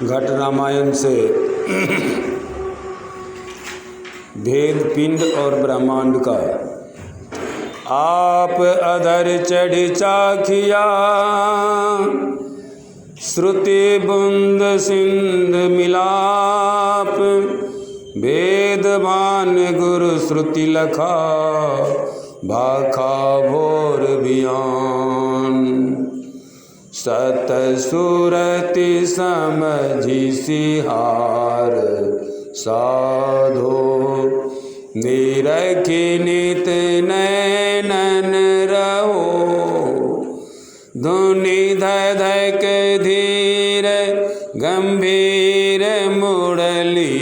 घट रामायण से भेद पिंड और ब्रह्मांड का। आप अधर चढ़ चाखिया, श्रुति बुंद सिंध मिलाप, वेदवान गुरु श्रुति लखा, भाखा भोर बियान। सत सुरति समझी सिहार, साधो निरखि नित नैनन रहो। धुनि धधक धीर गंभीर मुरली,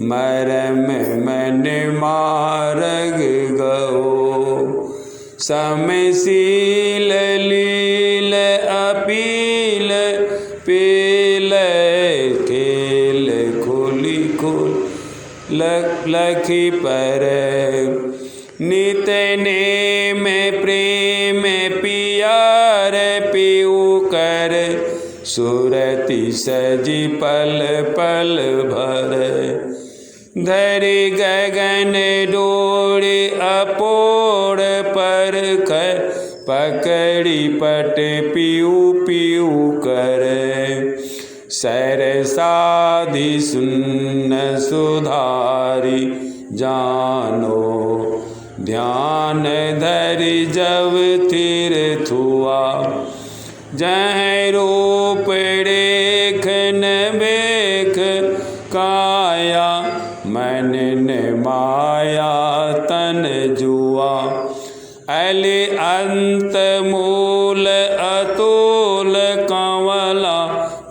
मरम मन मारग गओ। समशील लील अपील, पील खेल खोली खोल लखी पर। नित नेम प्रेम पियार पिऊ कर, सुरति सजी पल पल भर। धरि गगन डोरी अपोड़ पर कर, पकड़ी पट पिऊ पिऊ कर। सरसाधि सुन्न सुधारी, जानो ध्यान धरि जब तीर्थ हुआ। जह रूप देखन बेख काया, मन ने माया तन जुआ। अली अंत मूल अतुल कंवला,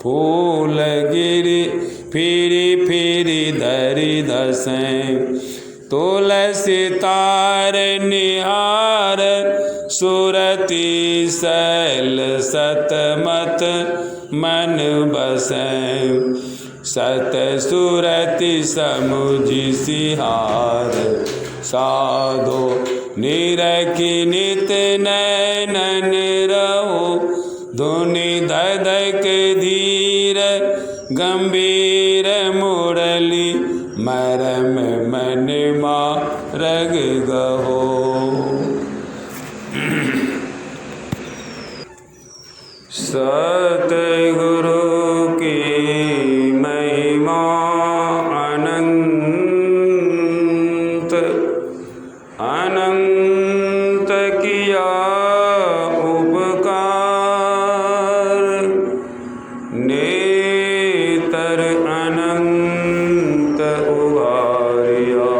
फूल गिरी फिरी फिरी धरि धसें। तुलसी तार निहार, सुरति सैल सतमत मन बसें। सत सुरति समुझि सिहार, साधो निरखि नित नैनन रहो। धुनि धधक धीर गंभीर मुरली, मरम मन मारग गहो। सतगुरु की महिमा अनंत, अनंत किया उपकार। नेतर अनंत उगारिया,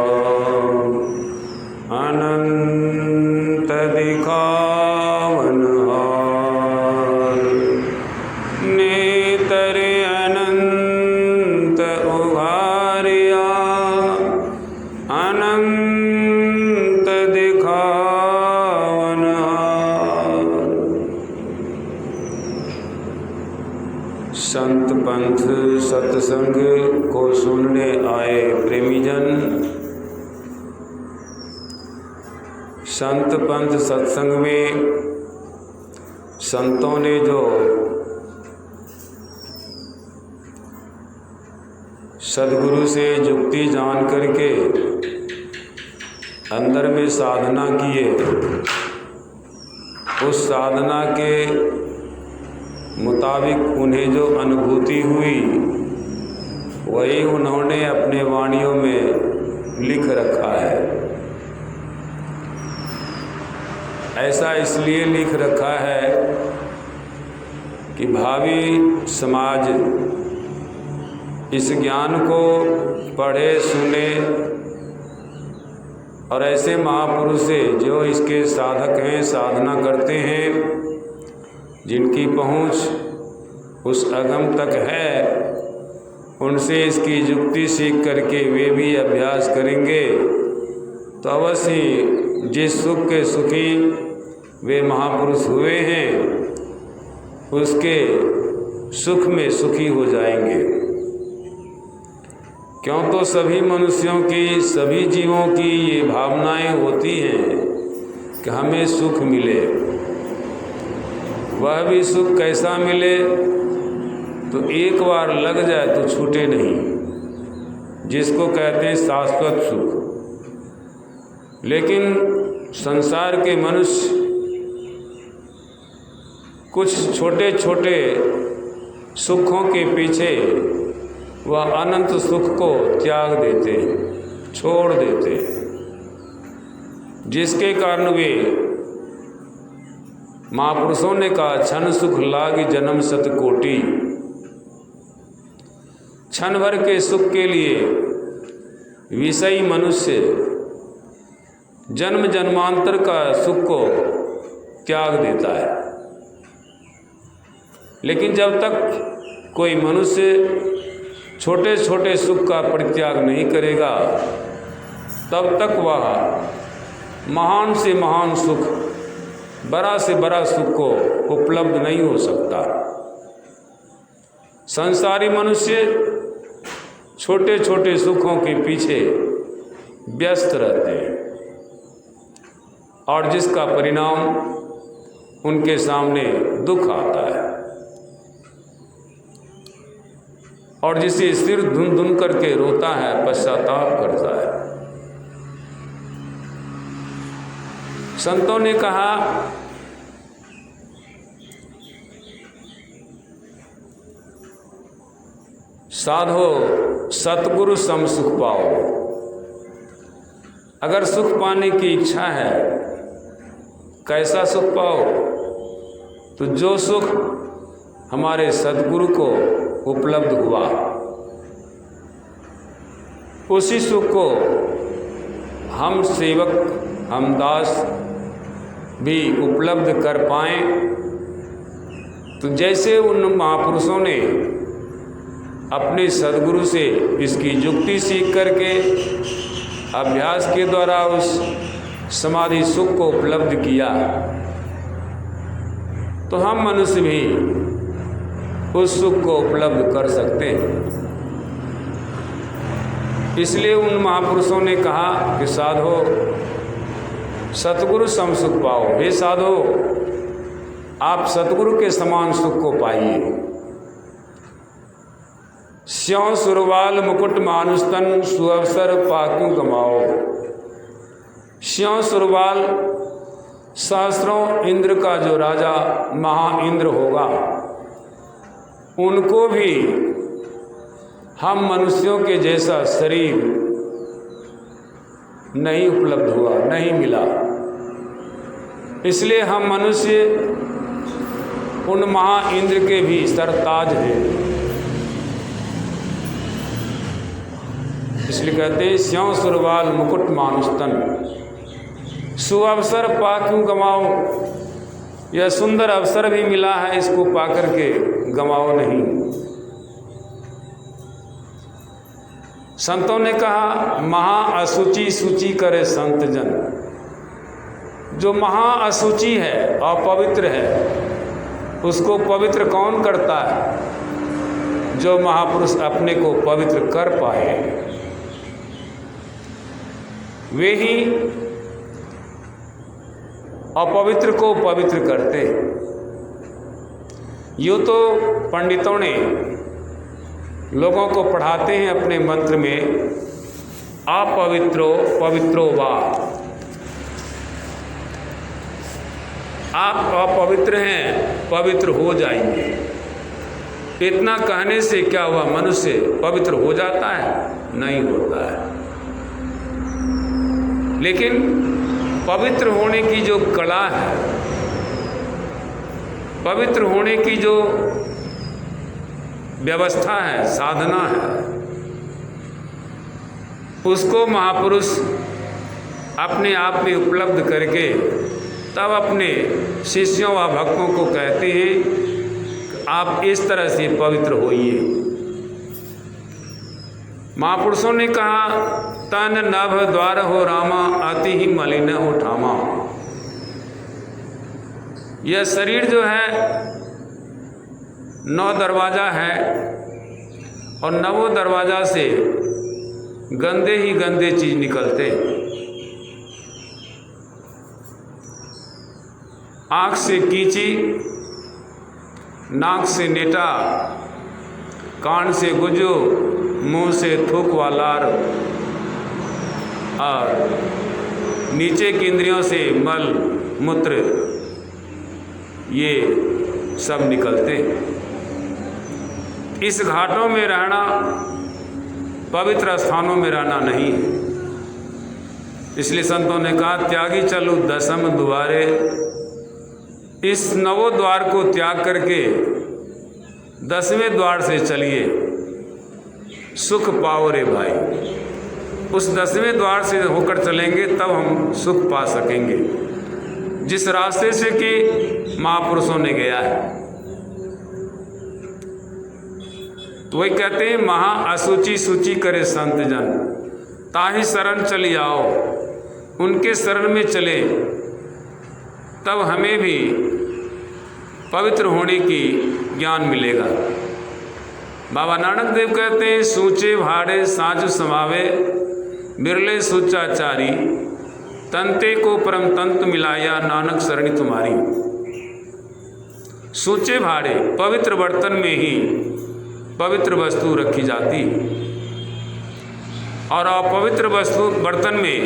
अनंत दिखावन हार। नेतर अनंत उगारिया, अनंत दिखावन हार। संत पंथ सत्संग को सुनने आए प्रेमीजन, संत पंथ सत्संग में संतों ने जो सद्गुरु से जुक्ति जान करके अंदर में साधना किए, उस साधना के मुताबिक उन्हें जो अनुभूति हुई, वही उन्होंने अपने वाणियों में लिख रखा है। ऐसा इसलिए लिख रखा है कि भावी समाज इस ज्ञान को पढ़े सुने और ऐसे महापुरुष से जो इसके साधक हैं, साधना करते हैं, जिनकी पहुँच उस अगम तक है, उनसे इसकी युक्ति सीख करके वे भी अभ्यास करेंगे तो अवश्य जिस सुख के सुखी वे महापुरुष हुए हैं, उसके सुख में सुखी हो जाएंगे। क्यों तो सभी मनुष्यों की, सभी जीवों की ये भावनाएं होती हैं कि हमें सुख मिले। वह भी सुख कैसा मिले तो एक बार लग जाए तो छूटे नहीं, जिसको कहते हैं शाश्वत सुख। लेकिन संसार के मनुष्य कुछ छोटे छोटे सुखों के पीछे वह अनंत सुख को त्याग देते, छोड़ देते, जिसके कारण वे महापुरुषों ने कहा क्षण सुख लाग जन्म सत कोटि। क्षण भर के सुख के लिए विषयी मनुष्य जन्म जन्मांतर का सुख को त्याग देता है। लेकिन जब तक कोई मनुष्य छोटे छोटे सुख का परित्याग नहीं करेगा, तब तक वह महान से महान सुख, बड़ा से बड़ा सुख को उपलब्ध नहीं हो सकता। संसारी मनुष्य छोटे छोटे सुखों के पीछे व्यस्त रहते हैं और जिसका परिणाम उनके सामने दुख आता है और जिसे सिर धुन धुन करके रोता है, पश्चाताप करता है। संतों ने कहा साधो सतगुरु सम सुख पाओ। अगर सुख पाने की इच्छा है, कैसा सुख पाओ? तो जो सुख हमारे सद्गुरु को उपलब्ध हुआ, उसी सुख को हम सेवक, हम दास भी उपलब्ध कर पाएं। तो जैसे उन महापुरुषों ने अपने सद्गुरु से इसकी युक्ति सीख करके अभ्यास के द्वारा उस समाधि सुख को उपलब्ध किया, तो हम मनुष्य भी उस सुख को उपलब्ध कर सकते हैं। इसलिए उन महापुरुषों ने कहा कि साधो सतगुरु सम सुख पाओ। हे साधो, आप सतगुरु के समान सुख को पाइए। स्यों सुरवाल मुकुट मानुस्तन सुअवसर पाक्यों गमाओ। स्यों सुरवाल सहस्रों इंद्र का जो राजा महा इंद्र होगा, उनको भी हम मनुष्यों के जैसा शरीर नहीं उपलब्ध हुआ, नहीं मिला। इसलिए हम मनुष्य उन महा इंद्र के भी सरताज हैं। इसलिए कहते हैं स्यों सुरवाल मुकुट मानुस्तन सुअवसर पा क्यों गमाओ। यह सुंदर अवसर भी मिला है, इसको पाकर के गमाओ नहीं। संतों ने कहा महा असुचि सूचि करे संत जन। जो महा असुचि है, अपवित्र है, उसको पवित्र कौन करता है? जो महापुरुष अपने को पवित्र कर पाए, वे ही अपवित्र को पवित्र करते। यूँ तो पंडितों ने लोगों को पढ़ाते हैं अपने मंत्र में अपवित्रो पवित्रो वा। आप अपवित्र हैं, पवित्र हो जाएंगे। इतना कहने से क्या हुआ? मनुष्य पवित्र हो जाता है? नहीं होता है। लेकिन पवित्र होने की जो कला है, पवित्र होने की जो व्यवस्था है, साधना है, उसको महापुरुष अपने आप में उपलब्ध करके तब अपने शिष्यों व भक्तों को कहते हैं आप इस तरह से पवित्र होइए। महापुरुषों ने कहा तन नभ द्वार हो रामा, अति ही मलिन हो ठामा। यह शरीर जो है 9 दरवाजा है और 9 दरवाजा से गंदे ही गंदे चीज निकलते। आँख से कीची, नाक से नेटा, कान से गुजो, मुंह से थूक वालार और नीचे की इंद्रियों से मल मूत्र ये सब निकलते हैं। इस घाटों में रहना पवित्र स्थानों में रहना नहीं है। इसलिए संतों ने कहा त्यागी चलो दसम द्वारे, इस नवों द्वार को त्याग करके 10वें द्वार से चलिए, सुख पाओ रे भाई। उस 10वें द्वार से होकर चलेंगे तब हम सुख पा सकेंगे, जिस रास्ते से कि महापुरुषों ने गया है। तो वही कहते हैं महा असुचि सूचि करे संत जन, ताहि शरण चली आओ। उनके शरण में चले तब हमें भी पवित्र होने की ज्ञान मिलेगा। बाबा नानक देव कहते हैं सूचे भाड़े साँझ समावे, बिरले सूचाचारी, तंते को परम तंत मिलाया, नानक शरणी तुम्हारी। सूचे भाड़े पवित्र बर्तन में ही पवित्र वस्तु रखी जाती, और अपवित्र वस्तु बर्तन में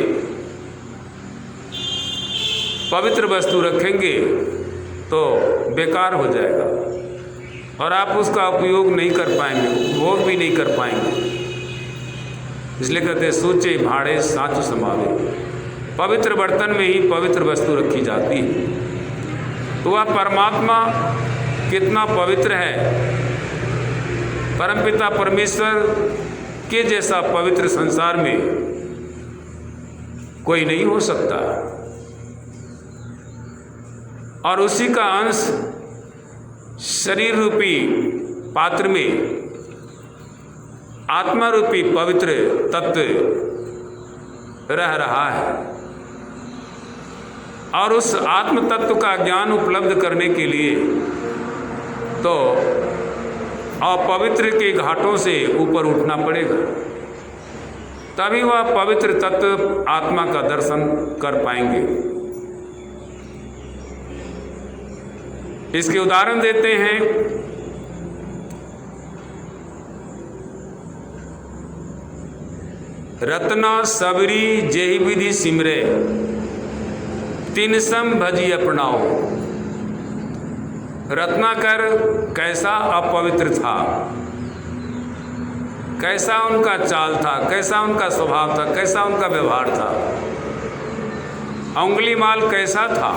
पवित्र वस्तु रखेंगे तो बेकार हो जाएगा और आप उसका उपयोग नहीं कर पाएंगे, उपभोग भी नहीं कर पाएंगे। इसलिए कहते हैं सोचे भाड़े साँच समावे, पवित्र बर्तन में ही पवित्र वस्तु रखी जाती है। तो वह परमात्मा कितना पवित्र है, परमपिता परमेश्वर के जैसा पवित्र संसार में कोई नहीं हो सकता। और उसी का अंश शरीर रूपी पात्र में आत्मा रूपी पवित्र तत्व रह रहा है, और उस आत्म तत्व का ज्ञान उपलब्ध करने के लिए तो अपवित्र के घाटों से ऊपर उठना पड़ेगा, तभी वह पवित्र तत्व आत्मा का दर्शन कर पाएंगे। इसके उदाहरण देते हैं। रत्ना सबरी जेहि विधि सिमरे, तिन सम भजी अपनाओ। रत्नाकर कैसा अपवित्र था, कैसा उनका चाल था, कैसा उनका स्वभाव था, कैसा उनका व्यवहार था। अंगुलीमाल कैसा था,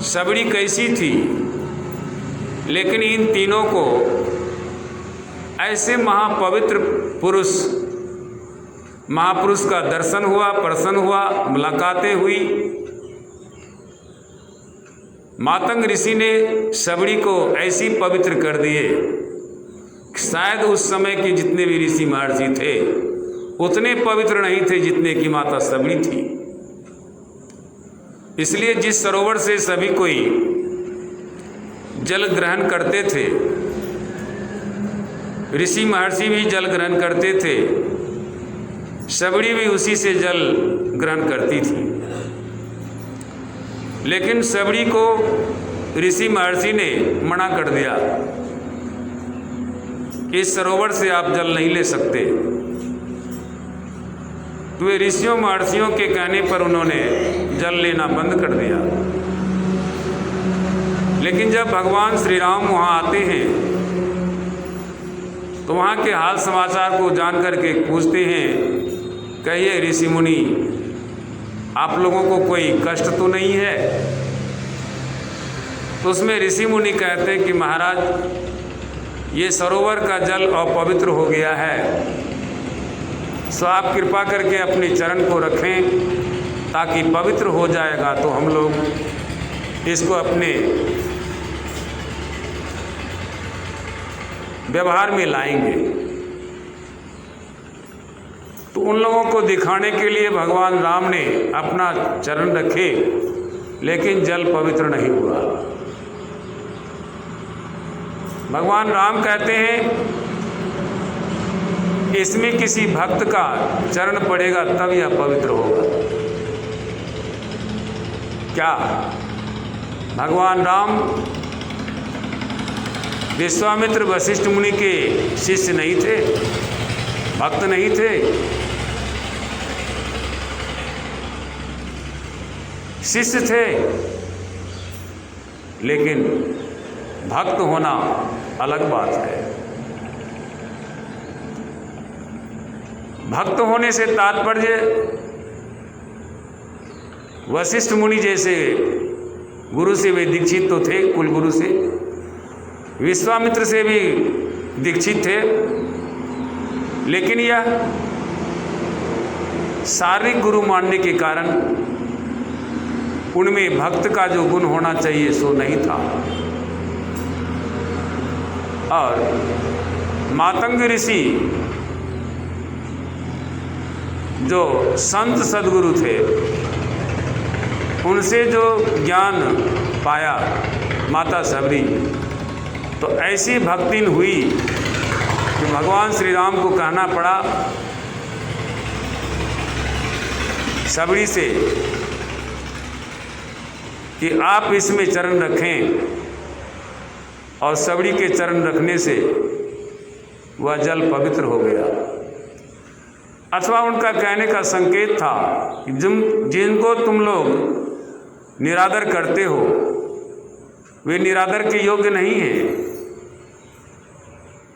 सबड़ी कैसी थी, लेकिन इन तीनों को ऐसे महापवित्र महापुरुष का दर्शन हुआ, प्रसन्न हुआ, मुलाकातें हुई। मातंग ऋषि ने सबड़ी को ऐसी पवित्र कर दिए, शायद उस समय के जितने भी ऋषि महर्षि थे उतने पवित्र नहीं थे जितने की माता सबड़ी थी। इसलिए जिस सरोवर से सभी कोई जल ग्रहण करते थे, ऋषि महर्षि भी जल ग्रहण करते थे, सबड़ी भी उसी से जल ग्रहण करती थी। लेकिन सबड़ी को ऋषि महर्षि ने मना कर दिया, इस सरोवर से आप जल नहीं ले सकते। तो वे ऋषियों महर्षियों के कहने पर उन्होंने जल लेना बंद कर दिया। लेकिन जब भगवान श्री राम वहाँ आते हैं तो वहाँ के हाल समाचार को जान करके पूछते हैं, कहिए ऋषि मुनि, आप लोगों को कोई कष्ट तो नहीं है? तो उसमें ऋषि मुनि कहते हैं कि महाराज, ये सरोवर का जल अपवित्र हो गया है, सो आप कृपा करके अपने चरण को रखें, ताकि पवित्र हो जाएगा तो हम लोग इसको अपने व्यवहार में लाएंगे। तो उन लोगों को दिखाने के लिए भगवान राम ने अपना चरण रखे, लेकिन जल पवित्र नहीं हुआ। भगवान राम कहते हैं, इसमें किसी भक्त का चरण पड़ेगा तब यह पवित्र होगा। क्या भगवान राम विश्वामित्र वशिष्ठ मुनि के शिष्य नहीं थे, भक्त नहीं थे, शिष्य थे, लेकिन भक्त होना अलग बात है। भक्त होने से तात्पर्य वशिष्ठ मुनि जैसे गुरु से वे दीक्षित तो थे, कुल गुरु से, विश्वामित्र से भी दीक्षित थे, लेकिन यह शारीरिक गुरु मानने के कारण उनमें भक्त का जो गुण होना चाहिए सो नहीं था। और मातंग ऋषि जो संत सद्गुरु थे, उनसे जो ज्ञान पाया माता सबरी, तो ऐसी भक्तिन हुई कि भगवान श्री राम को कहना पड़ा सबरी से कि आप इसमें चरण रखें, और सबरी के चरण रखने से वह जल पवित्र हो गया। अथवा उनका कहने का संकेत था कि जिनको तुम लोग निरादर करते हो वे निरादर के योग्य नहीं हैं,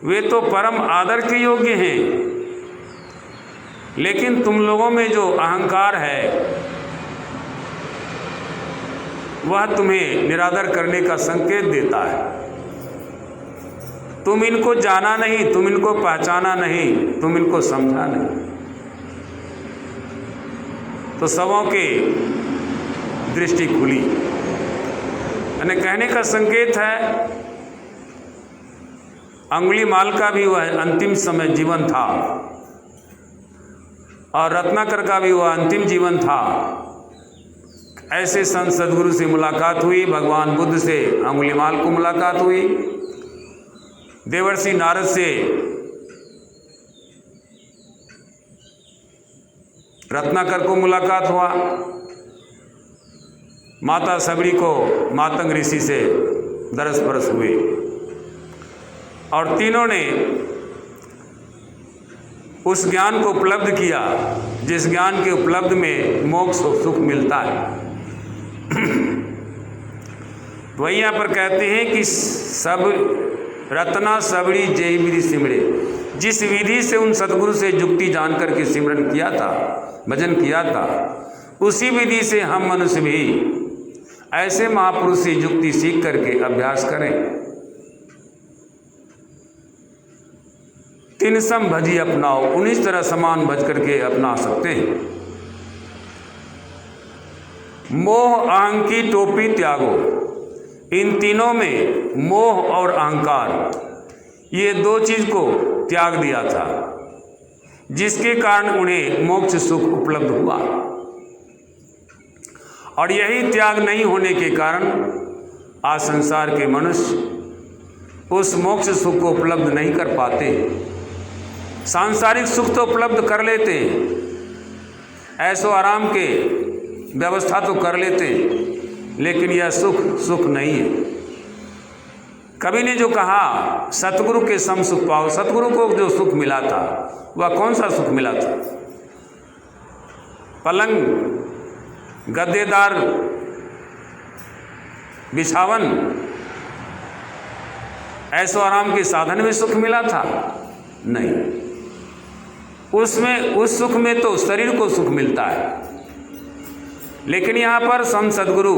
वे तो परम आदर के योग्य हैं, लेकिन तुम लोगों में जो अहंकार है वह तुम्हें निरादर करने का संकेत देता है। तुम इनको जाना नहीं, तुम इनको पहचाना नहीं, तुम इनको समझा नहीं। तो सबों के दृष्टि खुली। यानी कहने का संकेत है अंगुलीमाल का भी वह अंतिम समय जीवन था, और रत्नाकर का भी वह अंतिम जीवन था। ऐसे संत सद्गुरु से मुलाकात हुई, भगवान बुद्ध से अंगुलीमाल को मुलाकात हुई, देवर्षि नारद से रत्नाकर को मुलाकात हुआ, माता सबरी को मातंग ऋषि से दरस परस हुए, और तीनों ने उस ज्ञान को उपलब्ध किया जिस ज्ञान के उपलब्ध में मोक्ष और सुख मिलता है। वही यहाँ पर कहते हैं कि सब रत्ना सबरी जय विधि सिमरे, जिस विधि से उन सतगुरु से युक्ति जान करके सिमरन किया था, भजन किया था, उसी विधि से हम मनुष्य भी ऐसे महापुरुष से युक्ति सीख करके अभ्यास करें। तीन सम भजी अपनाओ, 19 तरह समान भज करके अपना सकते हैं। मोह अहं की टोपी त्यागो, इन तीनों में मोह और अहंकार ये दो चीज को त्याग दिया था, जिसके कारण उन्हें मोक्ष सुख उपलब्ध हुआ। और यही त्याग नहीं होने के कारण आज संसार के मनुष्य उस मोक्ष सुख को उपलब्ध नहीं कर पाते। सांसारिक सुख तो उपलब्ध कर लेते, ऐसो आराम के व्यवस्था तो कर लेते, लेकिन यह सुख नहीं है। कवि ने जो कहा सतगुरु के सम सुख पाओ, सतगुरु को जो सुख मिला था वह कौन सा सुख मिला था? पलंग, गद्देदार बिछावन, ऐसो आराम के साधन में सुख मिला था? नहीं, उसमें उस सुख में तो शरीर को सुख मिलता है। लेकिन यहाँ पर संत सद्गुरु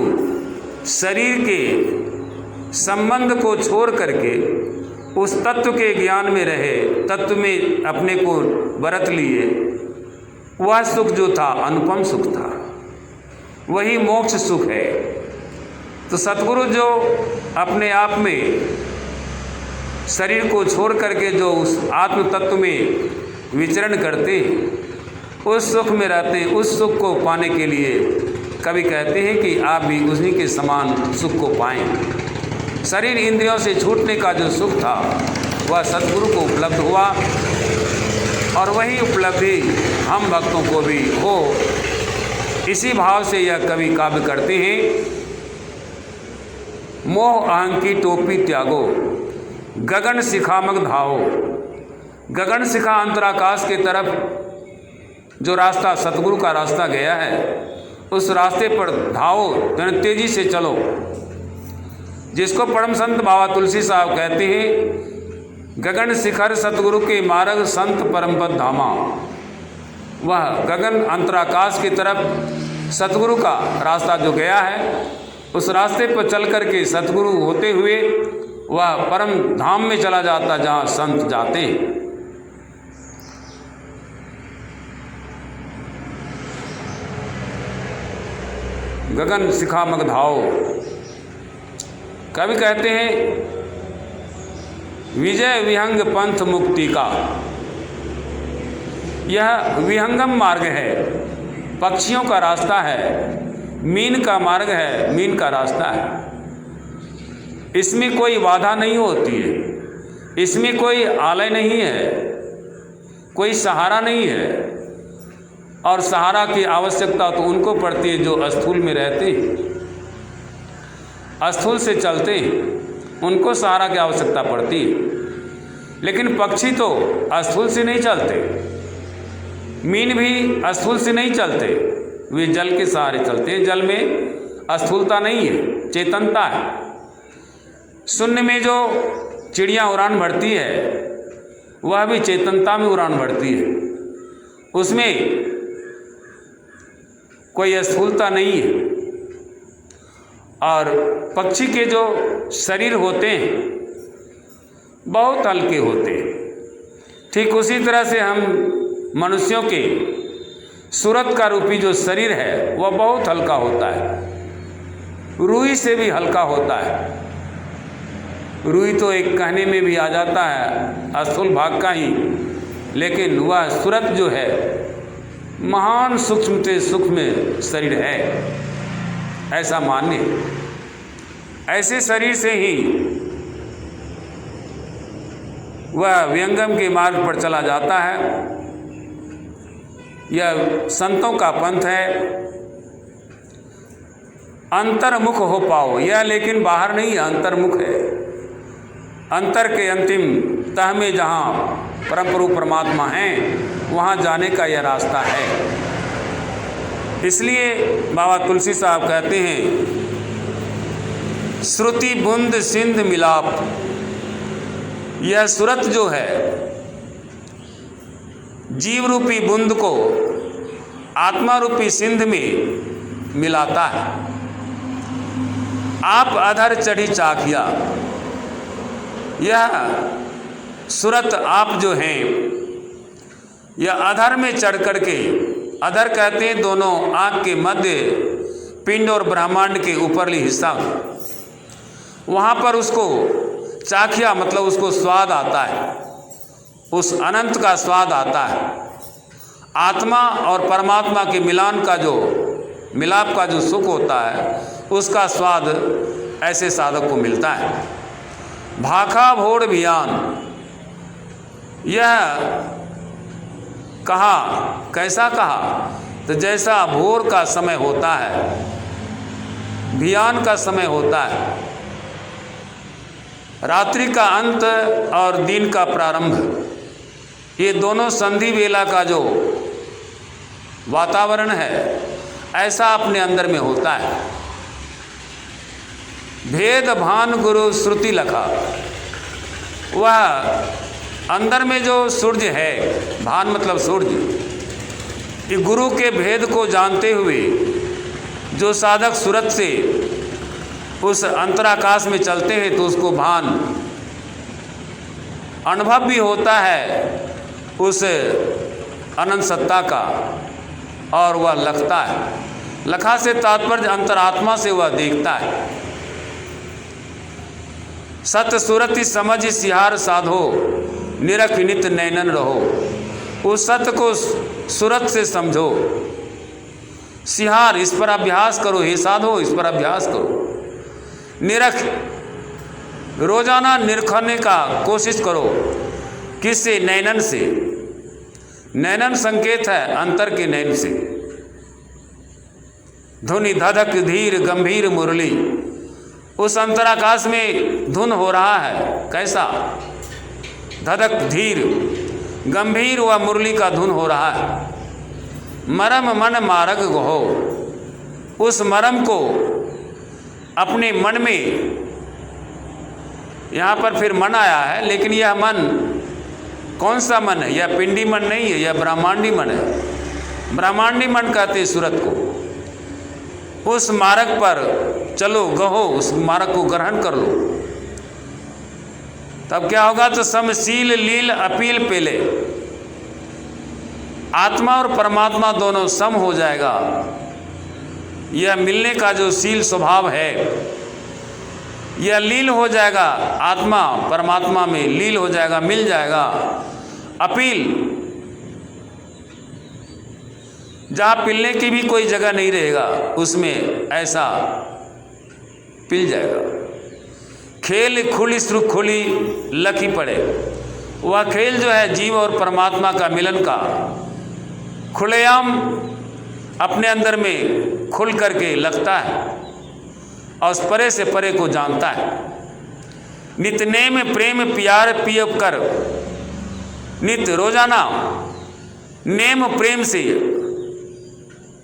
शरीर के संबंध को छोड़ करके उस तत्व के ज्ञान में रहे, तत्व में अपने को बरत लिए। वह सुख जो था अनुपम सुख था, वही मोक्ष सुख है। तो सद्गुरु जो अपने आप में शरीर को छोड़ करके जो उस आत्म तत्व में विचरण करते हैं, उस सुख में रहते हैं। उस सुख को पाने के लिए कवि कहते हैं कि आप भी उन्हीं के समान सुख को पाएं। शरीर इंद्रियों से छूटने का जो सुख था वह सद्गुरु को उपलब्ध हुआ, और वही उपलब्धि हम भक्तों को भी हो। इसी भाव से यह कवि काव्य करते हैं, मोह अहं की टोपी त्यागो, गगन शिखामग धाओ। गगन शिखा अंतराकाश की तरफ जो रास्ता सतगुरु का रास्ता गया है, उस रास्ते पर धाओ, यानी तेजी से चलो। जिसको परम संत बाबा तुलसी साहब कहते हैं, गगन शिखर सतगुरु के मार्ग संत परमपद धामा। वह गगन अंतराकाश की तरफ सतगुरु का रास्ता जो गया है, उस रास्ते पर चल करके सतगुरु होते हुए वह परम धाम में चला जाता जहाँ संत जाते हैं। गगन शिखामग धाओ। कवि कहते हैं, विजय विहंग पंथ मुक्ति का। यह विहंगम मार्ग है, पक्षियों का रास्ता है, मीन का मार्ग है, मीन का रास्ता है। इसमें कोई बाधा नहीं होती है, इसमें कोई आलय नहीं है, कोई सहारा नहीं है। और सहारा की आवश्यकता तो उनको पड़ती है जो स्थूल में रहते हैं, स्थूल से चलते हैं, उनको सहारा की आवश्यकता पड़ती है। लेकिन पक्षी तो स्थूल से नहीं चलते, मीन भी स्थूल से नहीं चलते, वे जल के सहारे चलते हैं। जल में स्थूलता नहीं है, चेतनता है। शून्य में जो चिड़िया उड़ान भरती है, वह भी चेतनता में उड़ान भरती है, उसमें कोई स्थूलता नहीं है। और पक्षी के जो शरीर होते हैं बहुत हल्के होते हैं। ठीक उसी तरह से हम मनुष्यों के सूरत का रूपी जो शरीर है वह बहुत हल्का होता है, रूई से भी हल्का होता है। रूई तो एक कहने में भी आ जाता है स्थूल भाग का ही, लेकिन वह सूरत जो है महान सूक्ष्म से सूक्ष्म शरीर है, ऐसा मान्य। ऐसे शरीर से ही वह विहंगम के मार्ग पर चला जाता है। यह संतों का पंथ है। अंतर्मुख हो पाओ, यह लेकिन बाहर नहीं है, अंतर्मुख है। अंतर के अंतिम तह में जहाँ परम प्रभु परमात्मा हैं, वहाँ जाने का यह रास्ता है। इसलिए बाबा तुलसी साहब कहते हैं, श्रुति बूंद सिंध मिलाप। यह सूरत जो है जीव रूपी बूंद को आत्मा रूपी सिंध में मिलाता है। आप अधर चढ़ी चाखिया। यह सूरत आप जो हैं, यह अधर में चढ़ करके, अधर कहते हैं दोनों आँख के मध्य पिंड और ब्रह्मांड के ऊपरली हिस्सा, वहाँ पर उसको चाखिया मतलब उसको स्वाद आता है, उस अनंत का स्वाद आता है। आत्मा और परमात्मा के मिलान का जो मिलाप का जो सुख होता है, उसका स्वाद ऐसे साधक को मिलता है। भाखा भोर भियान। यह कहा, कैसा कहा, तो जैसा भोर का समय होता है, भियान का समय होता है, रात्रि का अंत और दिन का प्रारंभ, ये दोनों संधि वेला का जो वातावरण है, ऐसा अपने अंदर में होता है। भेद भान गुरु श्रुति लखा। वह अंदर में जो सूर्य है, भान मतलब सूर्य, ये गुरु के भेद को जानते हुए जो साधक सूरत से उस अंतराकाश में चलते हैं, तो उसको भान अनुभव भी होता है उस अनंत सत्ता का, और वह लखता है। लखा से तात्पर्य अंतरात्मा से वह देखता है। सत सूरति समझ सिहार साधो, निरख नित नैनन रहो। उस सत्य को सूरत से समझो, सिहार, इस पर अभ्यास करो, हे साधो, इस पर अभ्यास करो। निरख, रोजाना निरखने का कोशिश करो। किससे? नैनन से। नैनन संकेत है अंतर के नैन से। धुनि धधक धीर गंभीर मुरली। उस अंतराकाश में धुन हो रहा है। कैसा? धधक धीर गंभीर व मुरली का धुन हो रहा है। मरम मन मारग हो, उस मरम को अपने मन में, यहाँ पर फिर मन आया है, लेकिन यह मन कौन सा मन है? यह पिंडी मन नहीं है, यह ब्रह्मांडी मन है। ब्रह्मांडी मन कहते हैं सूरत को। उस मार्ग पर चलो, गहो, उस मार्ग को ग्रहण कर लो। तब क्या होगा? तो समशील लील अपील पेले, आत्मा और परमात्मा दोनों सम हो जाएगा। यह मिलने का जो शील स्वभाव है, यह लील हो जाएगा, आत्मा परमात्मा में लील हो जाएगा, मिल जाएगा। अपील, जहाँ पिलने की भी कोई जगह नहीं रहेगा, उसमें ऐसा पिल जाएगा। खेल खुली श्रुख खुली लकी पड़े, वह खेल जो है जीव और परमात्मा का मिलन का, खुलेआम अपने अंदर में खुल करके लगता है और उस परे से परे को जानता है। नित नेम प्रेम प्यार पियब कर, नित रोजाना नेम प्रेम से,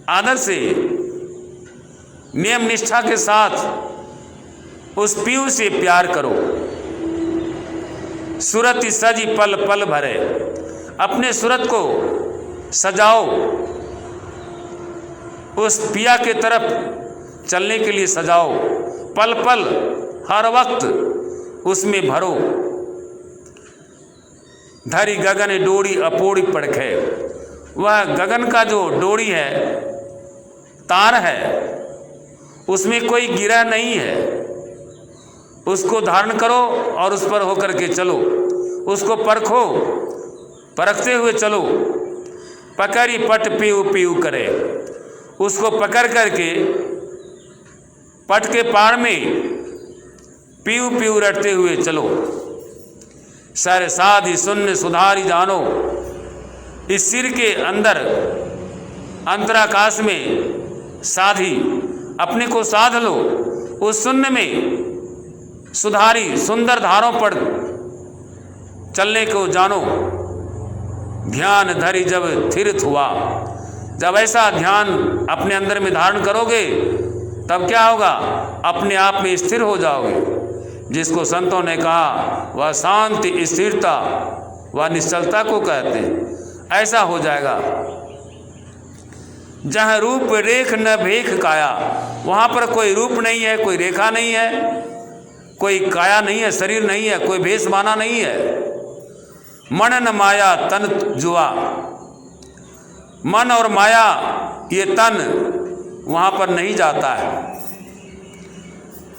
आदर से, नियम निष्ठा के साथ उस पीयू से प्यार करो। सूरत सजी पल पल भरे, अपने सूरत को सजाओ, उस पिया के तरफ चलने के लिए सजाओ। पल पल हर वक्त उसमें भरो। धरी गगन डोरी अपोड़ी पड़खे, वह गगन का जो डोरी है, तार है, उसमें कोई गिरह नहीं है। उसको धारण करो और उस पर होकर के चलो, उसको परखो, परखते हुए चलो। पकड़ी पट पीऊ पीऊ करे, उसको पकड़ करके पट के पार में पीऊ पीऊ रटते हुए चलो। सर साधि शून्य सुधारी जानो, इस सिर के अंदर अंतराकाश में साधी, अपने को साध लो। उस शून्य में सुधारी सुंदर धारों पर चलने को जानो। ध्यान धरी जब थिरथ हुआ, जब ऐसा ध्यान अपने अंदर में धारण करोगे, तब क्या होगा? अपने आप में स्थिर हो जाओगे। जिसको संतों ने कहा वह शांति, स्थिरता, वह निश्चलता को कहते हैं। ऐसा हो जाएगा। जहाँ रूप रेख न भेख काया, वहाँ पर कोई रूप नहीं है, कोई रेखा नहीं है, कोई काया नहीं है, शरीर नहीं है, कोई भेष माना नहीं है। मन न माया तन जुआ, मन और माया ये तन वहाँ पर नहीं जाता है।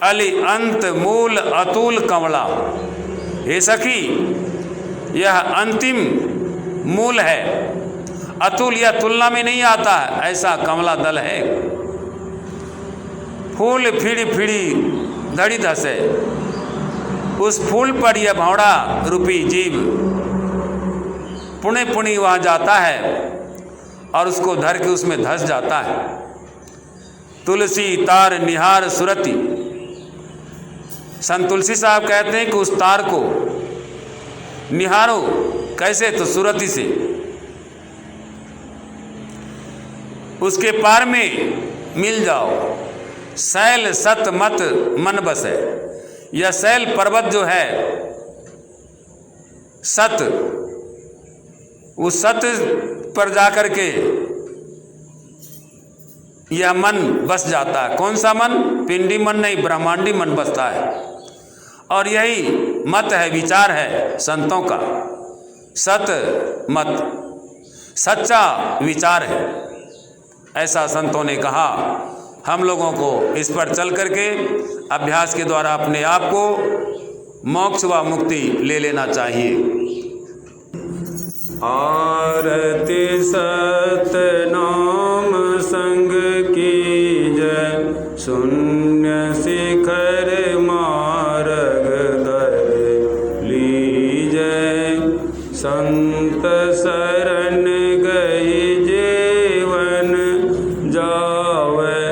अली अंत मूल अतुल कमला, हे सखी यह अंतिम मूल है, अतुल यह तुलना में नहीं आता है, ऐसा कमला दल है। फूल फिड़ी फिड़ी धड़ी धसे, उस फूल पर यह भौड़ा रूपी जीव पुणे पुणी वहाँ जाता है और उसको धर के उसमें धस जाता है। तुलसी तार निहार सुरति, संत तुलसी साहब कहते हैं कि उस तार को निहारो। कैसे? तो सुरति से। उसके पार में मिल जाओ। शैल सत मत मन बसे, यह शैल पर्वत जो है सत, उस सत पर जाकर के यह मन बस जाता है। कौन सा मन? पिंडी मन नहीं, ब्रह्मांडी मन बसता है। और यही मत है, विचार है संतों का। सत मत सच्चा विचार है, ऐसा संतों ने कहा। हम लोगों को इस पर चल करके अभ्यास के द्वारा अपने आप को मोक्ष व मुक्ति ले लेना चाहिए। आरती सतनाम संग की जय, शून्य शिखर मार्ग धर लीजय। संत शरण गई जीवन जावे,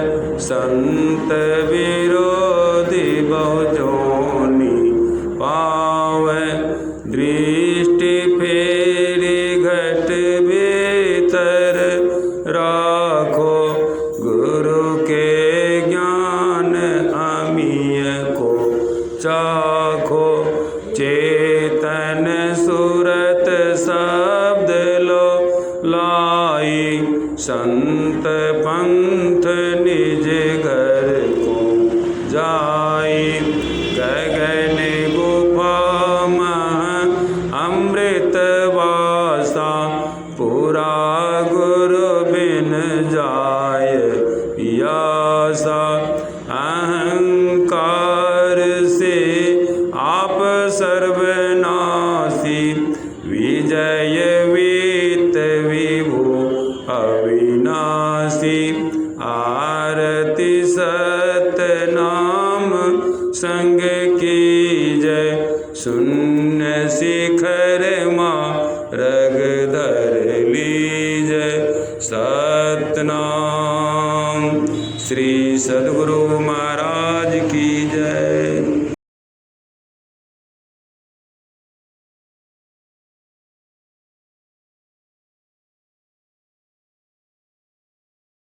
संत विरोधी बहु जोनी राखो चेतन सुरत शब्द लो लाई संत पंथ निज घर को जाई गगन गुफा मह अमृत वासा पूरा गुरु बिन जाय पियासा अहंकार से आप सर्वनाशी विजय वीत विभु अविनाशी आरती सतनाम संग की जय शून्य शिखर मार्ग धर लीजय सतनाम। श्री सद्गुरु महाराज